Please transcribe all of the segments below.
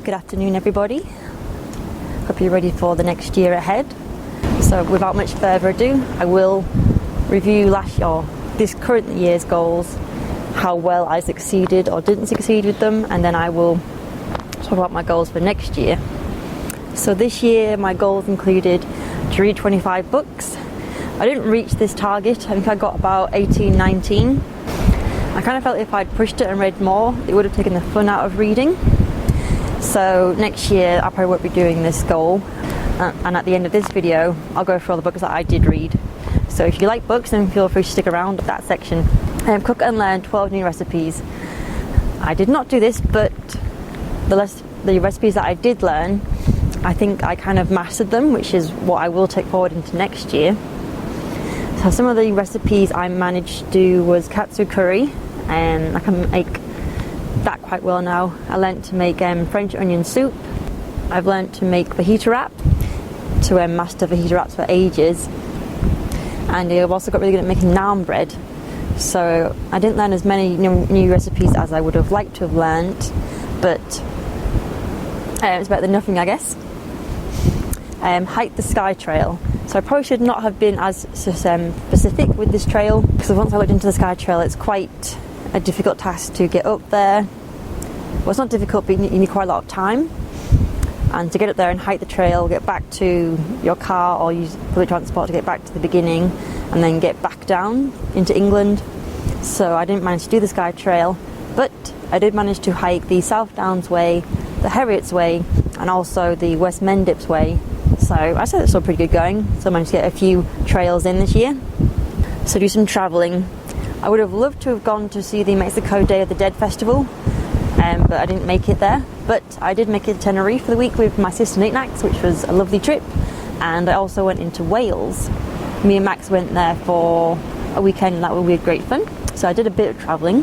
Good afternoon everybody. Hope you're ready for the next year ahead. So without much further ado, I will review this current year's goals, how well I succeeded or didn't succeed with them, and then I will talk about my goals for next year. So this year my goals included to read 25 books. I didn't reach this target. I think I got about 18, 19. I kind of felt if I'd pushed it and read more, it would have taken the fun out of reading. So next year I probably won't be doing this goal, and at the end of this video I'll go through all the books that I did read. So if you like books, then feel free to stick around at that section. Cook and learn 12 new recipes. I did not do this, but the recipes that I did learn, I think I kind of mastered them, which is what I will take forward into next year. So some of the recipes I managed to do was katsu curry, and I can make that quite well now. I learnt to make French onion soup. I've learnt to make fajita wrap, to master fajita wraps for ages. And I've also got really good at making naan bread. So I didn't learn as many new recipes as I would have liked to have learnt, but it's better than nothing, I guess. Hike the Sky Trail. So I probably should not have been as specific with this trail, because once I looked into the Sky Trail, it's quite a difficult task to get up there. Well, it's not difficult, but you need quite a lot of time. And to get up there and hike the trail, get back to your car or use public transport to get back to the beginning, and then get back down into England. So I didn't manage to do the Sky Trail, but I did manage to hike the South Downs Way, the Herriots Way, and also the West Mendips Way. So I said it's still pretty good going. So I managed to get a few trails in this year. So do some travelling. I would have loved to have gone to see the Mexico Day of the Dead festival, but I didn't make it there. But I did make it to Tenerife for the week with my sister knickknacks, which was a lovely trip. And I also went into Wales. Me and Max went there for a weekend, and that would be great fun. So I did a bit of travelling.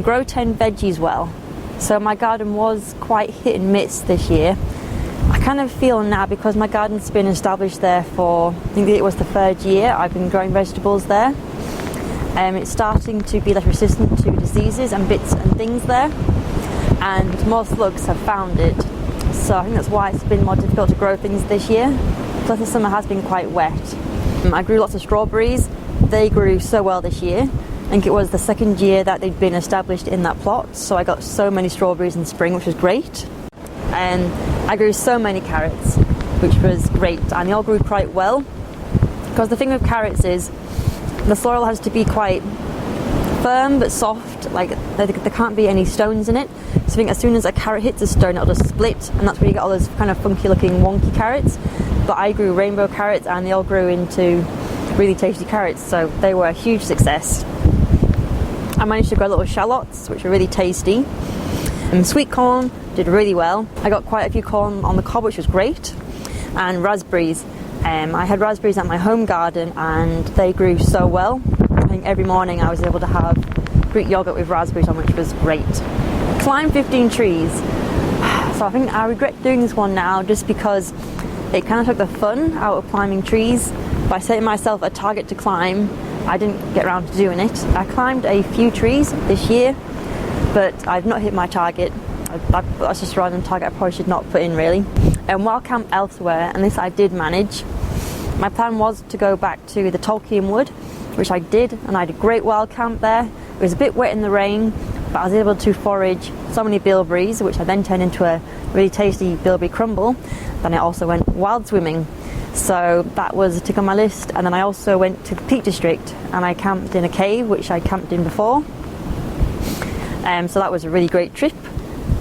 Grow 10 veggies well. So my garden was quite hit and miss this year. I kind of feel now, because my garden's been established there for, I think it was the third year I've been growing vegetables there. It's starting to be less resistant to diseases and bits and things there, and more slugs have found it. So I think that's why it's been more difficult to grow things this year. Plus the summer has been quite wet. I grew lots of strawberries. They grew so well this year. I think it was the second year that they'd been established in that plot, so I got so many strawberries in spring, which was great. And I grew so many carrots, which was great, and they all grew quite well. Because the thing with carrots is the soil has to be quite firm but soft, like there can't be any stones in it. So I think as soon as a carrot hits a stone, it'll just split, and that's where you get all those kind of funky looking wonky carrots. But I grew rainbow carrots, and they all grew into really tasty carrots, so they were a huge success. I managed to grow little shallots, which were really tasty. And sweet corn did really well. I got quite a few corn on the cob, which was great. And raspberries. I had raspberries at my home garden, and they grew so well. I think every morning I was able to have Greek yogurt with raspberries on, which was great. Climb 15 trees. So I think I regret doing this one now, just because it kind of took the fun out of climbing trees. By setting myself a target to climb, I didn't get around to doing it. I climbed a few trees this year, but I've not hit my target. That's just a random target I probably should not put in, really. Wild camp elsewhere, and this I did manage. My plan was to go back to the Tolkien Wood, which I did, and I had a great wild camp there. It was a bit wet in the rain, but I was able to forage so many bilberries, which I then turned into a really tasty bilberry crumble. Then I also went wild swimming. So that was a tick on my list. And then I also went to the Peak District, and I camped in a cave, which I camped in before. So that was a really great trip.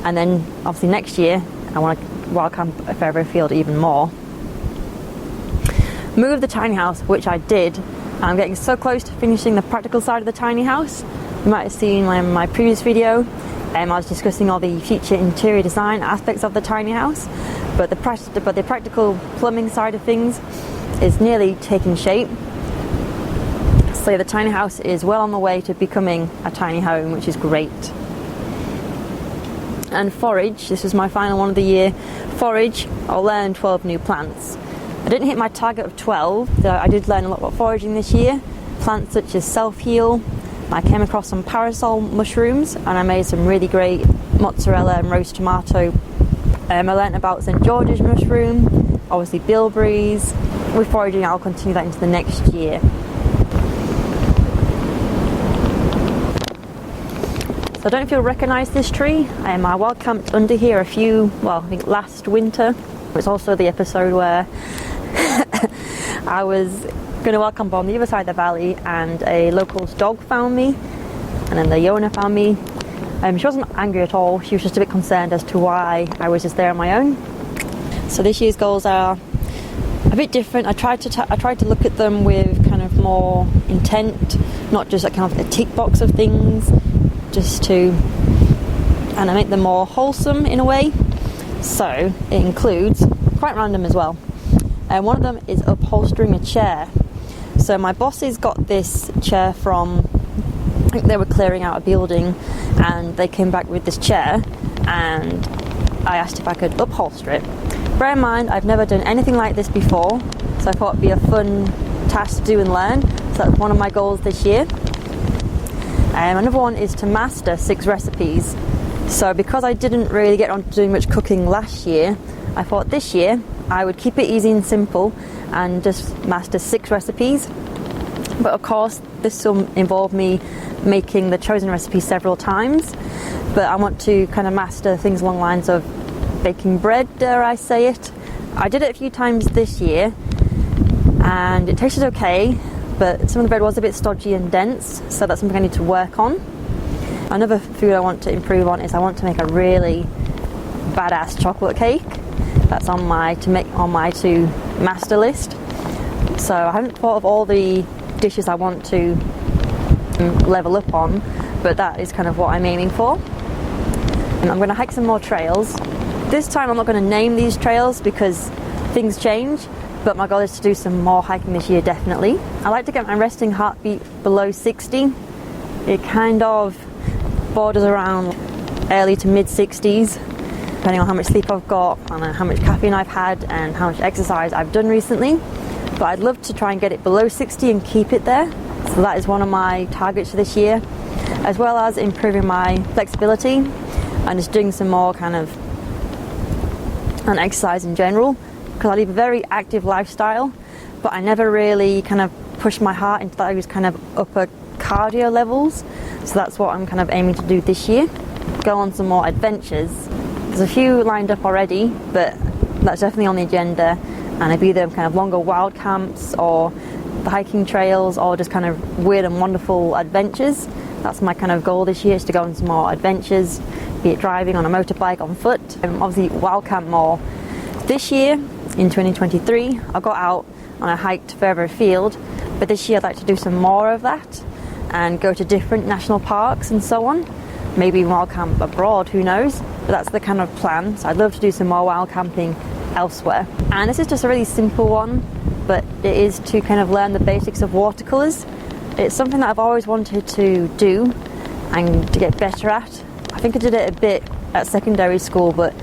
And then obviously next year I want to wild camp further afield even more. Move the tiny house, which I did. I'm getting so close to finishing the practical side of the tiny house. You might have seen my previous video. I was discussing all the future interior design aspects of the tiny house, but the practical plumbing side of things is nearly taking shape. So the tiny house is well on the way to becoming a tiny home, which is great. And forage, this was my final one of the year. Forage, I'll learn 12 new plants. I didn't hit my target of 12, so I did learn a lot about foraging this year. Plants such as self-heal. I came across some parasol mushrooms, and I made some really great mozzarella and roast tomato I learnt about St George's mushroom, obviously bilberries. With foraging, I'll continue that into the next year. So I don't know if you'll recognise this tree. I wild camped under here I think last winter. It's also the episode where I was going to wild camp on the other side of the valley and a local's dog found me, and then the owner found me. She wasn't angry at all, she was just a bit concerned as to why I was just there on my own. So this year's goals are a bit different. I tried to look at them with kind of more intent, not just a kind of a tick box of things, just to and I make them more wholesome in a way. So it includes, quite random as well, one of them is upholstering a chair. So my bosses got this chair from, I think they were clearing out a building, and they came back with this chair, and I asked if I could upholster it. Bear in mind, I've never done anything like this before, so I thought it'd be a fun task to do and learn. So that's one of my goals this year. Another one is to master 6 recipes. So because I didn't really get on to doing much cooking last year, I thought this year I would keep it easy and simple and just master 6 recipes. But of course this will involve me making the chosen recipe several times, but I want to kind of master things along the lines of baking bread, dare I say it. I did it a few times this year and it tasted okay, but some of the bread was a bit stodgy and dense, so that's something I need to work on. Another food I want to improve on is I want to make a really badass chocolate cake. That's on my to master list. So I haven't thought of all the dishes I want to level up on, but that is kind of what I'm aiming for. And I'm going to hike some more trails. This time I'm not going to name these trails because things change, but my goal is to do some more hiking this year, definitely. I like to get my resting heartbeat below 60. It kind of borders around early to mid 60s, depending on how much sleep I've got and how much caffeine I've had and how much exercise I've done recently. But I'd love to try and get it below 60 and keep it there. So that is one of my targets for this year, as well as improving my flexibility and just doing some more kind of an exercise in general, because I live a very active lifestyle, but I never really kind of push my heart into those kind of upper cardio levels. So that's what I'm kind of aiming to do this year. Go on some more adventures. There's a few lined up already, but that's definitely on the agenda, and it'd be either kind of longer wild camps or the hiking trails or just kind of weird and wonderful adventures. That's my kind of goal this year, is to go on some more adventures, be it driving on a motorbike, on foot, and obviously wild camp more. This year, in 2023, I got out and I hiked further afield, but this year I'd like to do some more of that and go to different national parks and so on. Maybe wild camp abroad, who knows? But that's the kind of plan. So I'd love to do some more wild camping elsewhere. And this is just a really simple one, but it is to kind of learn the basics of watercolours. It's something that I've always wanted to do and to get better at. I think I did it a bit at secondary school, but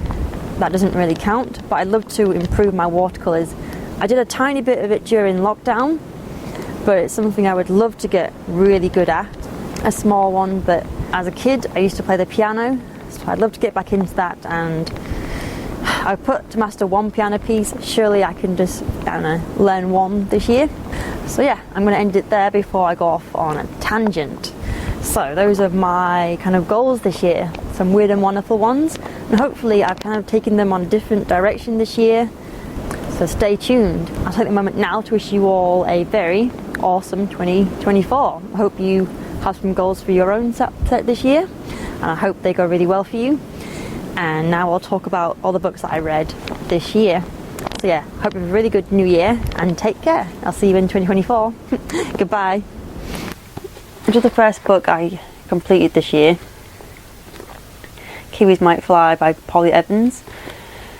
that doesn't really count. But I'd love to improve my watercolours. I did a tiny bit of it during lockdown, but it's something I would love to get really good at. A small one, but as a kid I used to play the piano, so I'd love to get back into that, and I put to master one piano piece. Surely I can just, learn one this year. So yeah, I'm going to end it there before I go off on a tangent. So those are my kind of goals this year, some weird and wonderful ones, and hopefully I've kind of taken them on a different direction this year. So stay tuned. I'll take the moment now to wish you all a very awesome 2024. I hope you have some goals for your own set this year, and I hope they go really well for you. And now I'll talk about all the books that I read this year. So yeah, hope you have a really good new year and take care. I'll see you in 2024. Goodbye. Which is the first book I completed this year. Kiwis Might Fly by Polly Evans.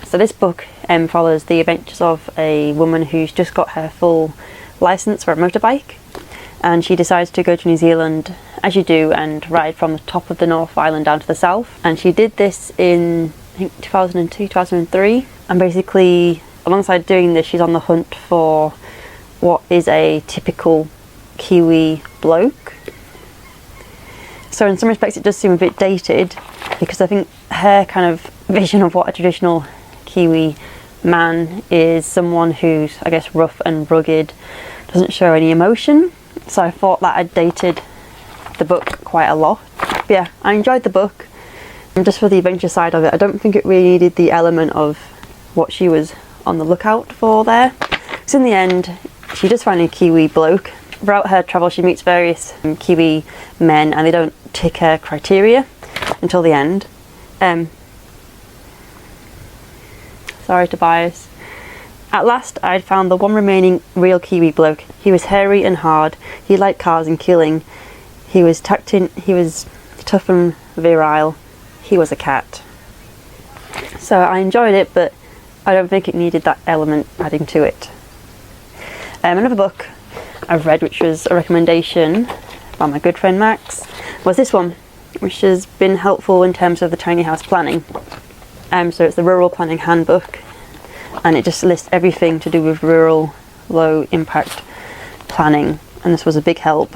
So this book follows the adventures of a woman who's just got her full licence for a motorbike, and she decides to go to New Zealand, as you do, and ride from the top of the North Island down to the south. And she did this in, I think, 2002, 2003, and basically alongside doing this she's on the hunt for what is a typical Kiwi bloke. So in some respects it does seem a bit dated, because I think her kind of vision of what a traditional Kiwi man is, someone who's, I guess, rough and rugged, doesn't show any emotion. So I thought that had dated the book quite a lot. But yeah, I enjoyed the book. And just for the adventure side of it, I don't think it really needed the element of what she was on the lookout for there. Because in the end, she just found a Kiwi bloke. Throughout her travel, she meets various Kiwi men, and they don't tick her criteria until the end. Sorry, Tobias. At last, I'd found the one remaining real Kiwi bloke. He was hairy and hard. He liked cars and killing. He was he was tough and virile. He was a cat. So I enjoyed it, but I don't think it needed that element adding to it. Another book I've read, which was a recommendation by my good friend Max, was this one, which has been helpful in terms of the tiny house planning. So it's the Rural Planning Handbook, and it just lists everything to do with rural, low impact planning, and this was a big help.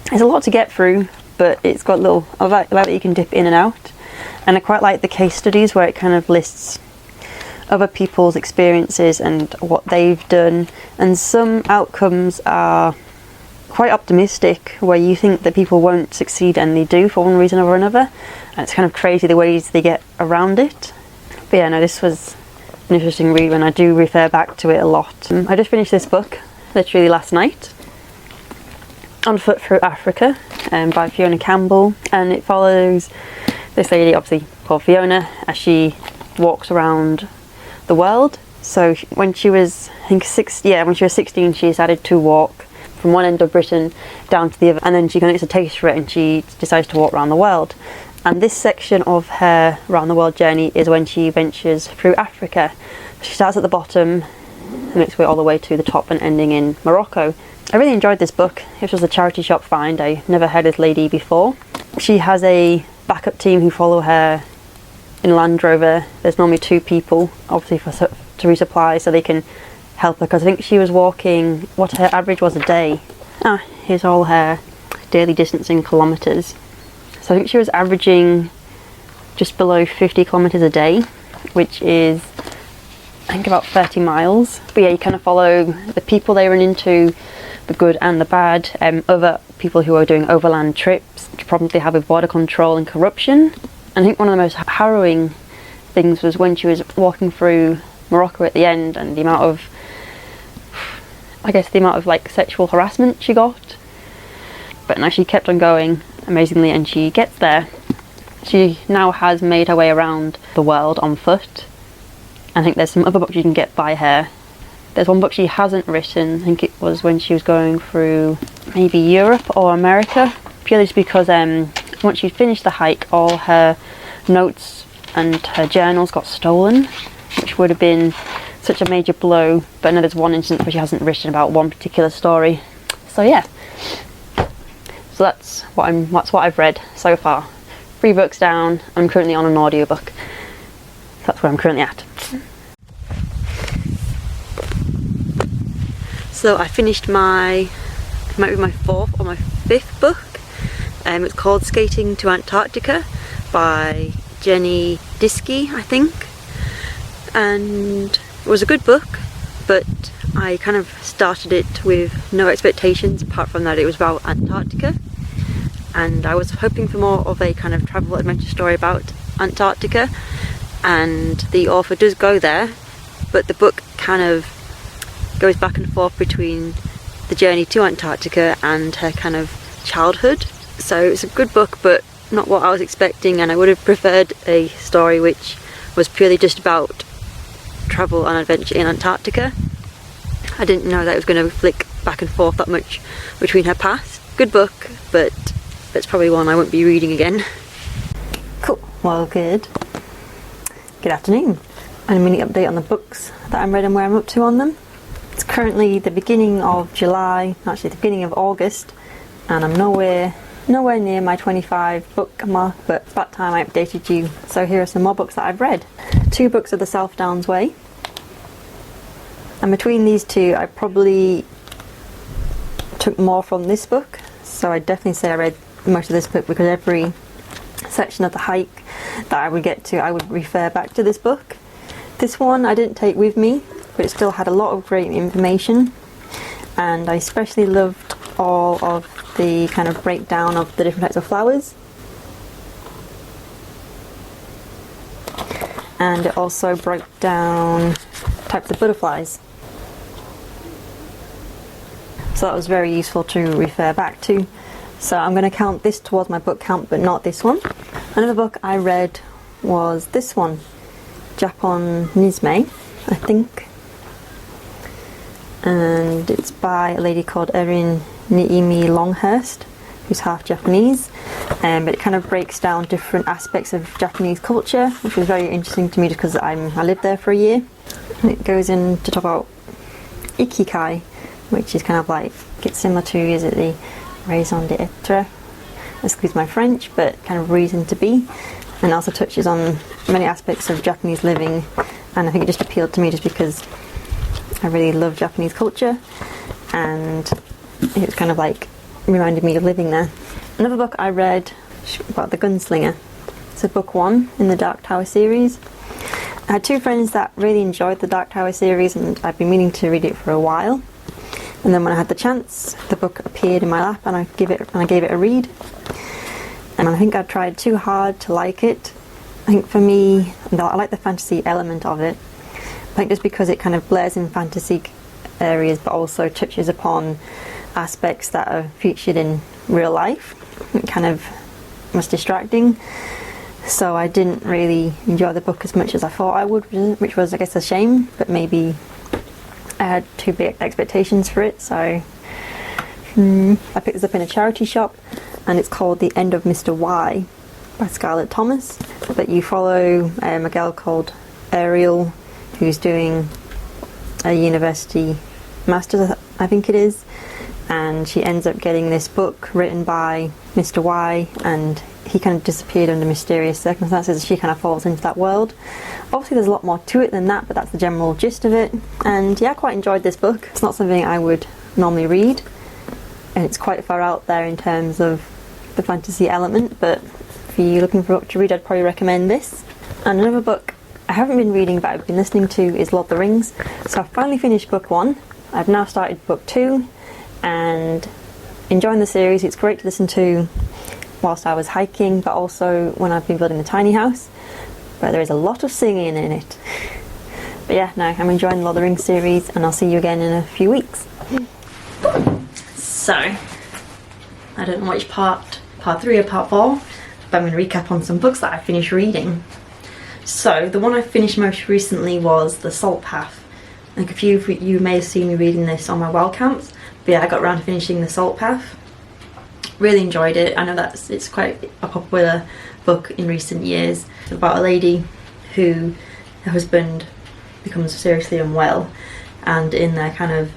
There's a lot to get through, but it's got I like that you can dip in and out, and I quite like the case studies where it kind of lists other people's experiences and what they've done, and some outcomes are quite optimistic, where you think that people won't succeed and they do for one reason or another, and it's kind of crazy the ways they get around it. But yeah, no, this was an interesting read, and I do refer back to it a lot. I just finished this book literally last night, On Foot Through Africa, by Fiona Campbell, and it follows this lady, obviously called Fiona, as she walks around the world. So when she was, I think, when she was 16, she decided to walk from one end of Britain down to the other, and then she kind of gets a taste for it, and she decides to walk around the world. And this section of her round the world journey is when she ventures through Africa. She starts at the bottom and makes her way all the way to the top and ending in Morocco. I really enjoyed this book. This was a charity shop find. I never heard of this lady before. She has a backup team who follow her in Land Rover. There's normally 2 people, obviously to resupply, so they can help her, because I think she was walking, what her average was a day. Here's all her daily distance in kilometres. So I think she was averaging just below 50 kilometres a day, which is, I think, about 30 miles. But yeah, you kind of follow the people they run into, the good and the bad, other people who are doing overland trips, problems they have with border control and corruption. And I think one of the most harrowing things was when she was walking through Morocco at the end, and the amount of like sexual harassment she got. But now she kept on going amazingly, and she gets there. She now has made her way around the world on foot. I think there's some other books you can get by her. There's one book she hasn't written. I think it was when she was going through maybe Europe or America, purely just because once she finished the hike, all her notes and her journals got stolen, which would have been such a major blow. But I know there's one instance where she hasn't written about one particular story. So yeah, so that's what I've read so far. 3 books down. I'm currently on an audiobook. So that's where I'm currently at. So I finished it might be my 4th or my 5th book. It's called Skating to Antarctica by Jenny Diskey, I think. And it was a good book, but I kind of started it with no expectations apart from that it was about Antarctica, and I was hoping for more of a kind of travel adventure story about Antarctica, and the author does go there, but the book kind of goes back and forth between the journey to Antarctica and her kind of childhood. So it's a good book, but not what I was expecting, and I would have preferred a story which was purely just about travel and adventure in Antarctica. I didn't know that it was going to flick back and forth that much between her past. Good book, but it's probably one I won't be reading again. Cool, well, good afternoon, and a mini update on the books that I'm read and where I'm up to on them. It's currently the beginning of July, actually the beginning of August, and I'm nowhere near my 25 book mark, but it's about time I updated you. So here are some more books that I've read. 2 books of the South Downs Way, and between these 2 I probably took more from this book, so I definitely say I read most of this book, because every section of the hike that I would get to, I would refer back to this book. This one I didn't take with me, but it still had a lot of great information, and I especially loved all of the kind of breakdown of the different types of flowers. And it also broke down types of butterflies. So that was very useful to refer back to. So I'm going to count this towards my book count, but not this one. Another book I read was this one, Japonisme, I think. And it's by a lady called Erin Niimi Longhurst, who's half Japanese. But it kind of breaks down different aspects of Japanese culture, which was very interesting to me just because I lived there for a year. And it goes in to talk about ikigai, which is kind of like, it's similar to, is it the raison d'etre? Excuse my French, but kind of reason to be. And also touches on many aspects of Japanese living. And I think it just appealed to me just because I really love Japanese culture. And it was kind of like, reminded me of living there. Another book I read about the gunslinger. It's a book 1 in the Dark Tower series. I had 2 friends that really enjoyed the Dark Tower series, and I'd been meaning to read it for a while. And then when I had the chance, the book appeared in my lap, and I gave it a read. And I think I tried too hard to like it. I think for me, I like the fantasy element of it. I think just because it kind of blares in fantasy areas, but also touches upon aspects that are featured in real life. It kind of was distracting, so I didn't really enjoy the book as much as I thought I would, which was, I guess, a shame, but maybe I had too big expectations for it. So I picked this up in a charity shop, and it's called The End of Mr. Y by Scarlett Thomas. But you follow a girl called Ariel, who's doing a university master's, I think it is, and she ends up getting this book written by Mr. Y, and he kind of disappeared under mysterious circumstances. She kind of falls into that world. Obviously there's a lot more to it than that, but that's the general gist of it. And yeah, I quite enjoyed this book. It's not something I would normally read, and it's quite far out there in terms of the fantasy element, but if you're looking for a book to read, I'd probably recommend this. And another book I haven't been reading but I've been listening to is Lord of the Rings. So I've finally finished book 1. I've now started book 2 and enjoying the series. It's great to listen to whilst I was hiking, but also when I've been building a tiny house, but there is a lot of singing in it. But yeah, no, I'm enjoying the Lord of the Rings series, and I'll see you again in a few weeks. So, I don't know which part 3 or part 4, but I'm going to recap on some books that I finished reading. So, the one I finished most recently was The Salt Path. I think a few of you may have seen me reading this on my wild camps, but yeah, I got around to finishing The Salt Path. Really enjoyed it. I know that it's quite a popular book in recent years. It's about a lady who, her husband becomes seriously unwell, and in their kind of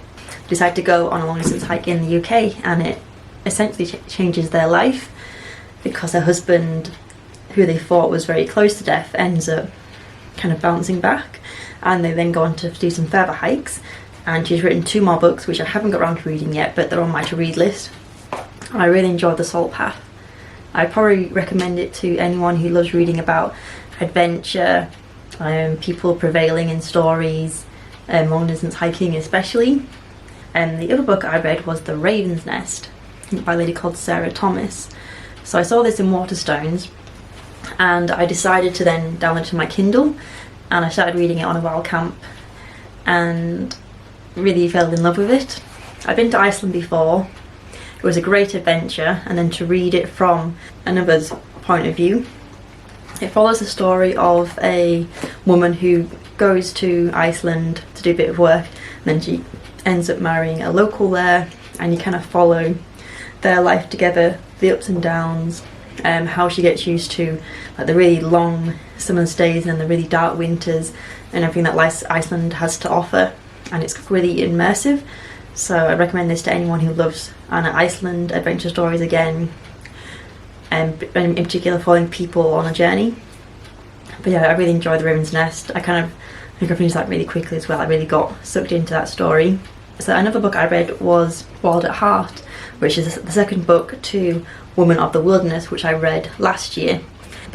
decide to go on a long distance hike in the UK, and it essentially changes their life because her husband, who they thought was very close to death, ends up kind of bouncing back, and they then go on to do some further hikes. And she's written 2 more books which I haven't got around to reading yet, but they're on my to read list. And I really enjoyed The Salt Path. I probably recommend it to anyone who loves reading about adventure, people prevailing in stories, long distance hiking especially. And the other book I read was The Raven's Nest by a lady called Sarah Thomas. So I saw this in Waterstones, and I decided to then download it to my Kindle, and I started reading it on a wild camp and really fell in love with it. I've been to Iceland before. It was a great adventure, and then to read it from another's point of view. It follows the story of a woman who goes to Iceland to do a bit of work, and then she ends up marrying a local there, and you kind of follow their life together, the ups and downs, how she gets used to like the really long summer stays and the really dark winters and everything that Iceland has to offer, and it's really immersive. So I recommend this to anyone who loves Iceland adventure stories again, and in particular following people on a journey. But yeah, I really enjoyed The Raven's Nest. I think I finished that really quickly as well. I really got sucked into that story. So another book I read was Wild at Heart, which is the second book to Woman of the Wilderness, which I read last year.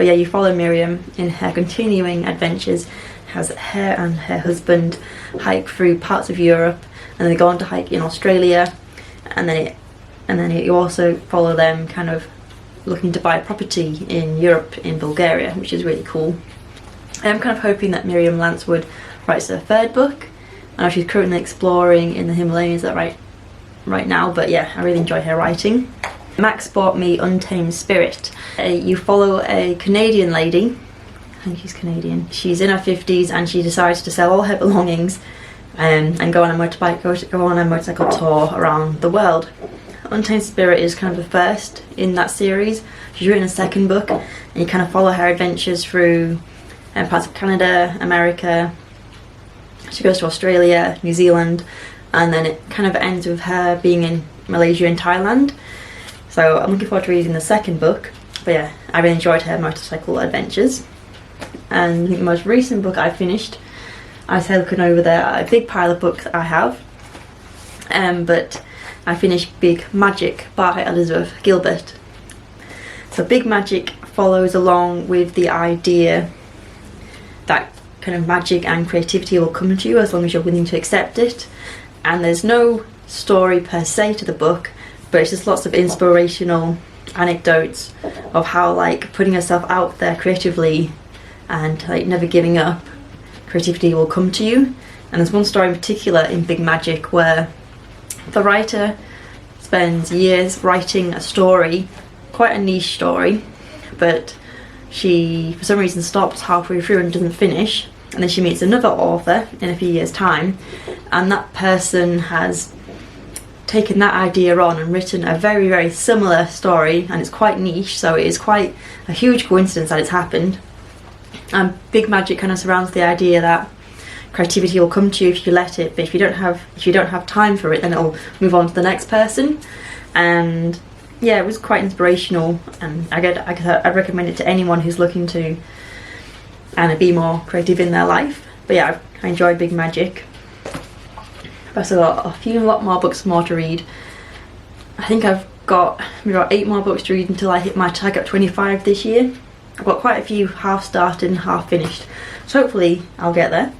But yeah, you follow Miriam in her continuing adventures as her and her husband hike through parts of Europe, and they go on to hike in Australia, and then you also follow them kind of looking to buy a property in Europe, in Bulgaria, which is really cool. I'm kind of hoping that Miriam Lancewood writes her third book. I know she's currently exploring in the Himalayas right now, but yeah, I really enjoy her writing. Max bought me Untamed Spirit. You follow a Canadian lady, I think she's Canadian. She's in her 50s and she decides to sell all her belongings and go on a motorcycle tour around the world. Untamed Spirit is kind of the first in that series. She's written a second book, and you kind of follow her adventures through parts of Canada, America. She goes to Australia, New Zealand, and then it kind of ends with her being in Malaysia and Thailand. So I'm looking forward to reading the second book. But yeah, I really enjoyed her motorcycle adventures. And I think the most recent book I finished, I was looking over there, a big pile of books I have, but I finished Big Magic by Elizabeth Gilbert. So Big Magic follows along with the idea that kind of magic and creativity will come to you as long as you're willing to accept it. And there's no story per se to the book, but it's just lots of inspirational anecdotes of how like putting yourself out there creatively and like never giving up, creativity will come to you. And there's one story in particular in Big Magic where the writer spends years writing a story, quite a niche story, but she for some reason stops halfway through and doesn't finish, and then she meets another author in a few years' time, and that person has taken that idea on and written a very, very similar story, and it's quite niche, so it is quite a huge coincidence that it's happened. And Big Magic kind of surrounds the idea that creativity will come to you if you let it, but if you don't have time for it, then it'll move on to the next person. And yeah, it was quite inspirational, and I'd recommend it to anyone who's looking to be more creative in their life. But yeah, I enjoyed Big Magic. I've also got a lot more books more to read. I think I've got maybe about 8 more books to read until I hit my target of 25 this year. I've got quite a few half started and half finished, so hopefully I'll get there.